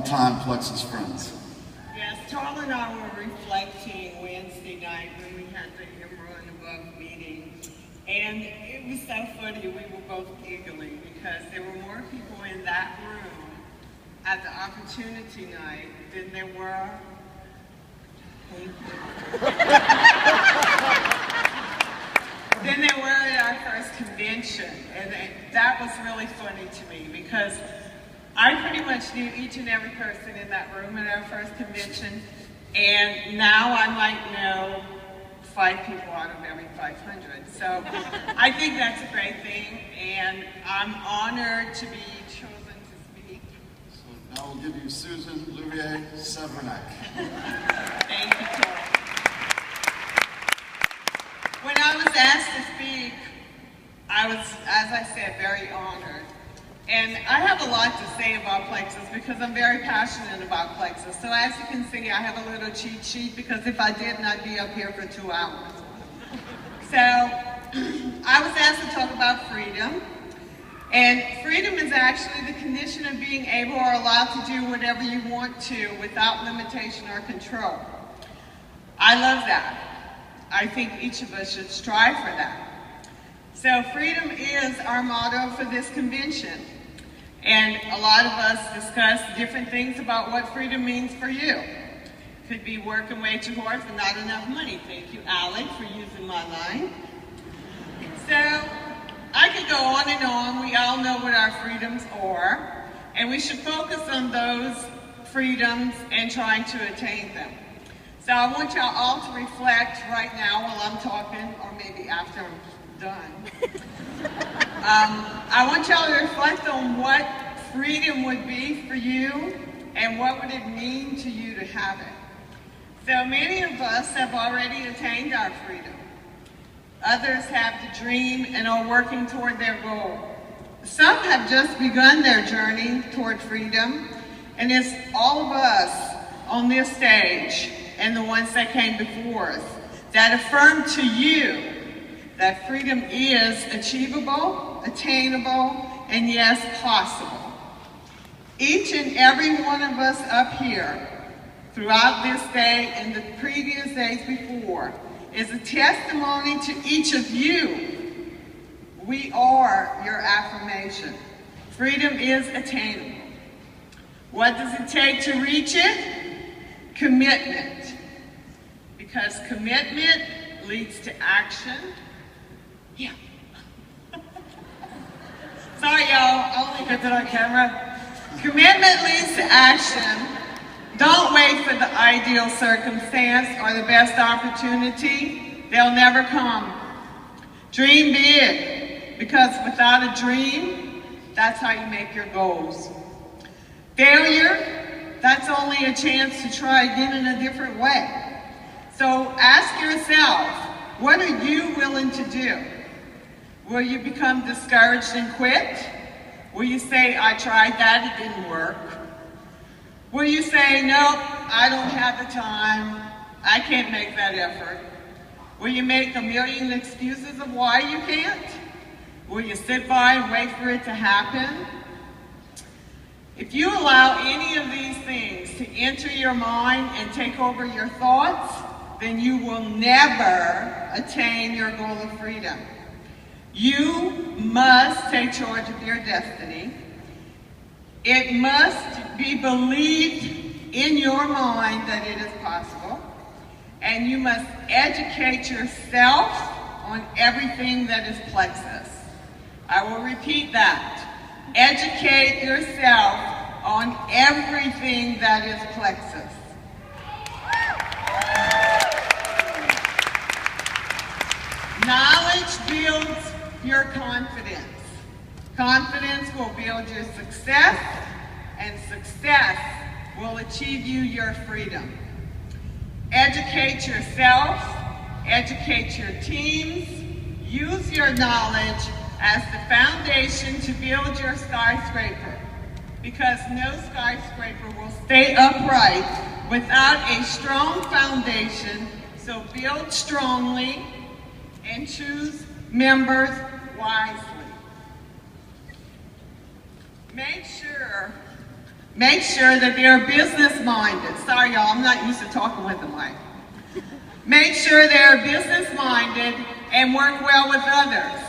longtime Plexus friends. Yes, Charles and I were reflecting Wednesday night when we had the Emerald and Above meeting. And it was so funny, we were both giggling because there were more people in that room at the opportunity night than there were at our first convention. And that was really funny to me because I pretty much knew each and every person in that room at our first convention, and now I might know 5 people out of every 500. So I think that's a great thing, and I'm honored to be chosen to speak. So now we'll give you Susan LOUVIERE Sevranek. Thank you, Charles. When I was asked to speak, I was, as I said, very honored. And I have a lot to say about Plexus because I'm very passionate about Plexus. So as you can see, I have a little cheat sheet because if I didn't, I'd be up here for 2 hours. So I was asked to talk about freedom. And freedom is actually the condition of being able or allowed to do whatever you want to without limitation or control. I love that. I think each of us should strive for that. So freedom is our motto for this convention. And a lot of us discuss different things about what freedom means for you. Could be working way too hard for not enough money. Thank you, Alec, for using my line. So I could go on and on. We all know what our freedoms are. And we should focus on those freedoms and trying to attain them. So I want y'all all to reflect right now while I'm talking, or maybe after I'm done. I want y'all to reflect on what freedom would be for you and what would it mean to you to have it. So many of us have already attained our freedom. Others have the dream and are working toward their goal. Some have just begun their journey toward freedom, and it's all of us on this stage and the ones that came before us that affirm to you that freedom is achievable, attainable, and yes, possible. Each and every one of us up here, throughout this day and the previous days before, is a testimony to each of you. We are your affirmation. Freedom is attainable. What does it take to reach it? Commitment. Because commitment leads to action. Yeah. Sorry, y'all. Only get that on camera. Commitment leads to action. Don't wait for the ideal circumstance or the best opportunity. They'll never come. Dream big, because without a dream, that's how you make your goals. Failure, that's only a chance to try again in a different way. So ask yourself, what are you willing to do? Will you become discouraged and quit? Will you say, I tried that, it didn't work? Will you say, nope, I don't have the time, I can't make that effort? Will you make a million excuses of why you can't? Will you sit by and wait for it to happen? If you allow any of these things to enter your mind and take over your thoughts, then you will never attain your goal of freedom. You must take charge of your destiny. It must be believed in your mind that it is possible. And you must educate yourself on everything that is Plexus. I will repeat that. Educate yourself on everything that is Plexus. Knowledge builds your confidence. Confidence will build your success, and success will achieve you your freedom. Educate yourself, educate your teams, use your knowledge as the foundation to build your skyscraper, because no skyscraper will stay upright without a strong foundation. So build strongly and choose members wisely. Make sure Make sure that they're business-minded. Sorry, y'all, I'm not used to talking with the mic. Make sure they're business-minded and work well with others.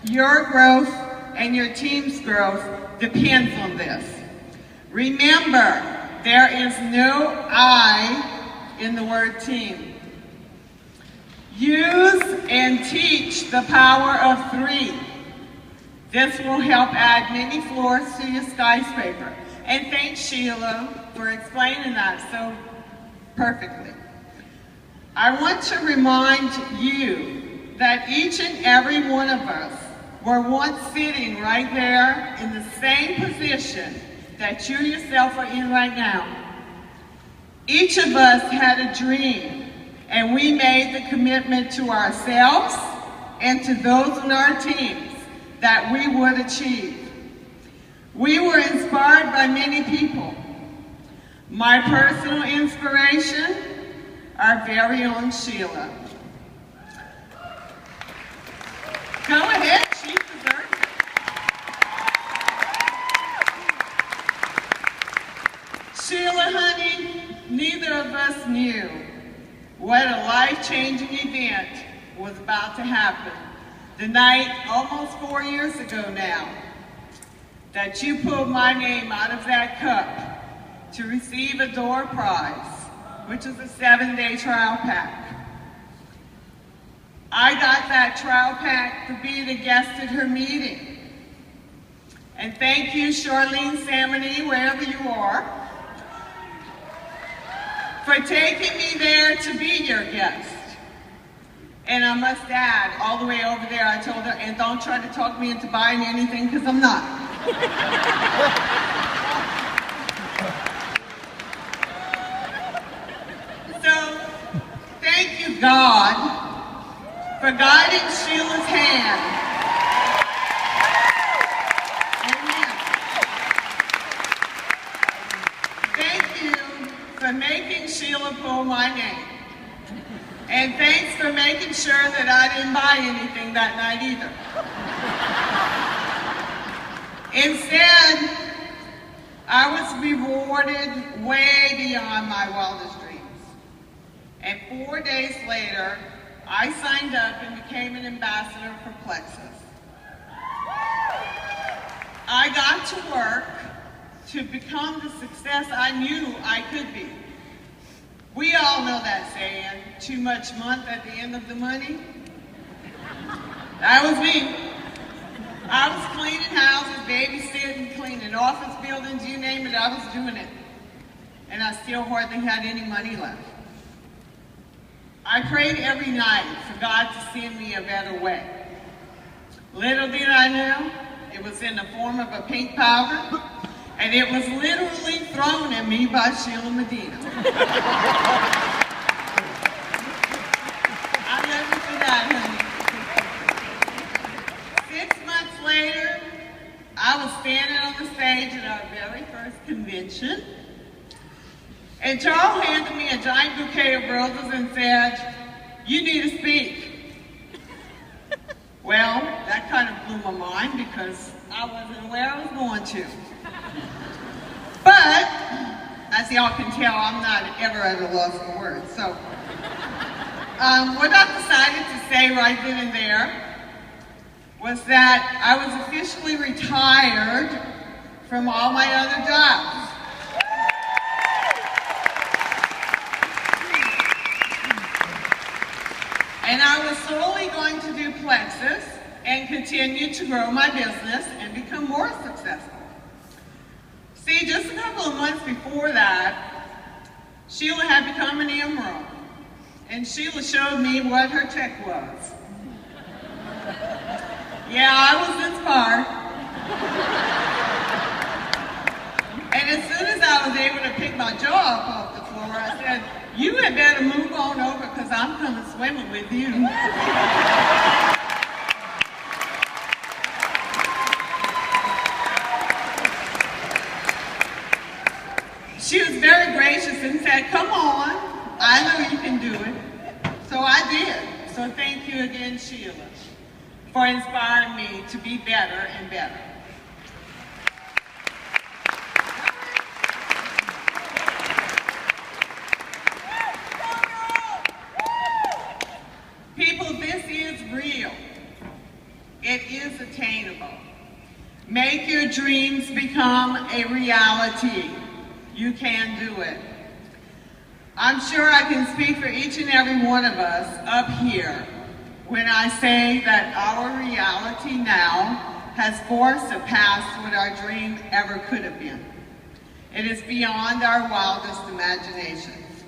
Your growth and your team's growth depends on this. Remember, there is no I in the word team. Use and teach the power of 3. This will help add many floors to your skyscraper. And thanks, Sheila, for explaining that so perfectly. I want to remind you that each and every one of us were once sitting right there in the same position that you yourself are in right now. Each of us had a dream, and we made the commitment to ourselves and to those in our teams that we would achieve. We were inspired by many people. My personal inspiration, our very own Sheila. Go ahead, she deserves it. Sheila, honey, neither of us knew what a life-changing event was about to happen the night, almost 4 years ago now, that you pulled my name out of that cup to receive a door prize, which is a 7-day trial pack. I got that trial pack to be the guest at her meeting. And thank you, Charlene Samony, wherever you are, for taking me there to be your guest. And I must add, all the way over there, I told her, and don't try to talk me into buying anything, because I'm not. So, thank you, God, for guiding Sheila's hand. Amen. Thank you for making Sheila pull my name. And thanks for making sure that I didn't buy anything that night either. Instead, I was rewarded way beyond my wildest dreams. And 4 days later, I signed up and became an ambassador for Plexus. I got to work to become the success I knew I could be. We all know that saying, too much month at the end of the money. That was me. I was cleaning houses, babysitting, cleaning office buildings, you name it, I was doing it. And I still hardly had any money left. I prayed every night for God to send me a better way. Little did I know, it was in the form of a pink powder, and it was literally thrown at me by Sheila Medina. I love you for that, honey. 6 months later, I was standing on the stage at our very first convention, and Charles handed me a giant bouquet of roses and said, "You need to speak." Well, that kind of blew my mind because I wasn't aware I was going to. But, as y'all can tell, I'm not ever at a loss for words. So, what I decided to say right then and there was that I was officially retired from all my other jobs. And I was solely going to do Plexus and continue to grow my business and become more successful. See, just a couple of months before that, Sheila had become an emerald. And Sheila showed me what her check was. Yeah, I was inspired. And as soon as I was able to pick my jaw up off the floor, I said, "You had better move on over because I'm coming swimming with you." She was very gracious and said, "Come on, I know you can do it." So I did. So thank you again, Sheila, for inspiring me to be better and better. dreams become a reality. You can do it. I'm sure I can speak for each and every one of us up here when I say that our reality now has far surpassed what our dream ever could have been. It is beyond our wildest imaginations.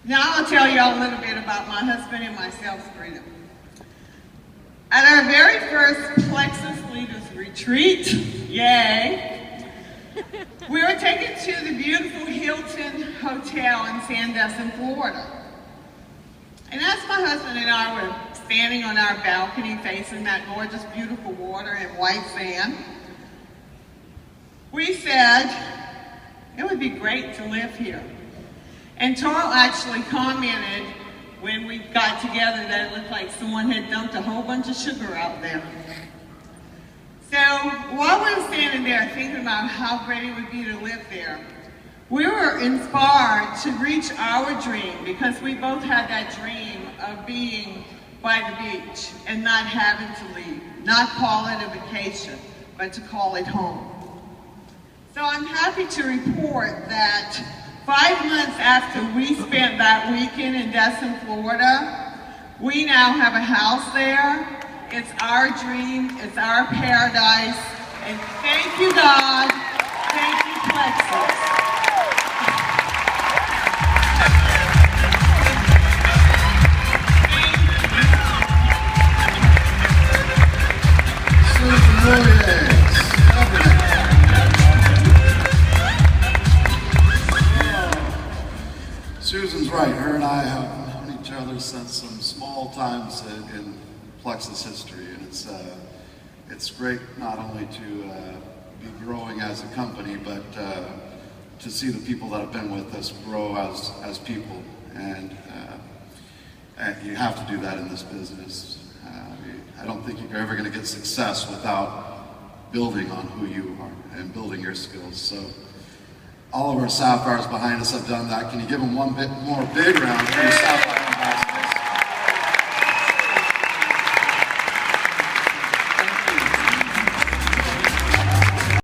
Now I'll tell you all a little bit about my husband and myself, Sabrina. At our very first Plexus Leaders Retreat, yay, we were taken to the beautiful Hilton Hotel in Sandestin, Florida. And as my husband and I were standing on our balcony facing that gorgeous, beautiful water and white sand, we said, it would be great to live here. And Toro actually commented when we got together that it looked like someone had dumped a whole bunch of sugar out there. So while we were standing there thinking about how great it would be to live there, we were inspired to reach our dream because we both had that dream of being by the beach and not having to leave, not call it a vacation, but to call it home. So I'm happy to report that 5 months after we spent that weekend in Destin, Florida, we now have a house there. It's our dream, it's our paradise, and thank you, God. Thank you, Plexus. Susan's right. Her and I have known each other since some small times in Plexus history, and it's great not only to be growing as a company, but to see the people that have been with us grow as people, and you have to do that in this business. I don't think you're ever going to get success without building on who you are and building your skills. So all of our Sapphires behind us have done that. Can you give them one bit more big round for your Sapphire?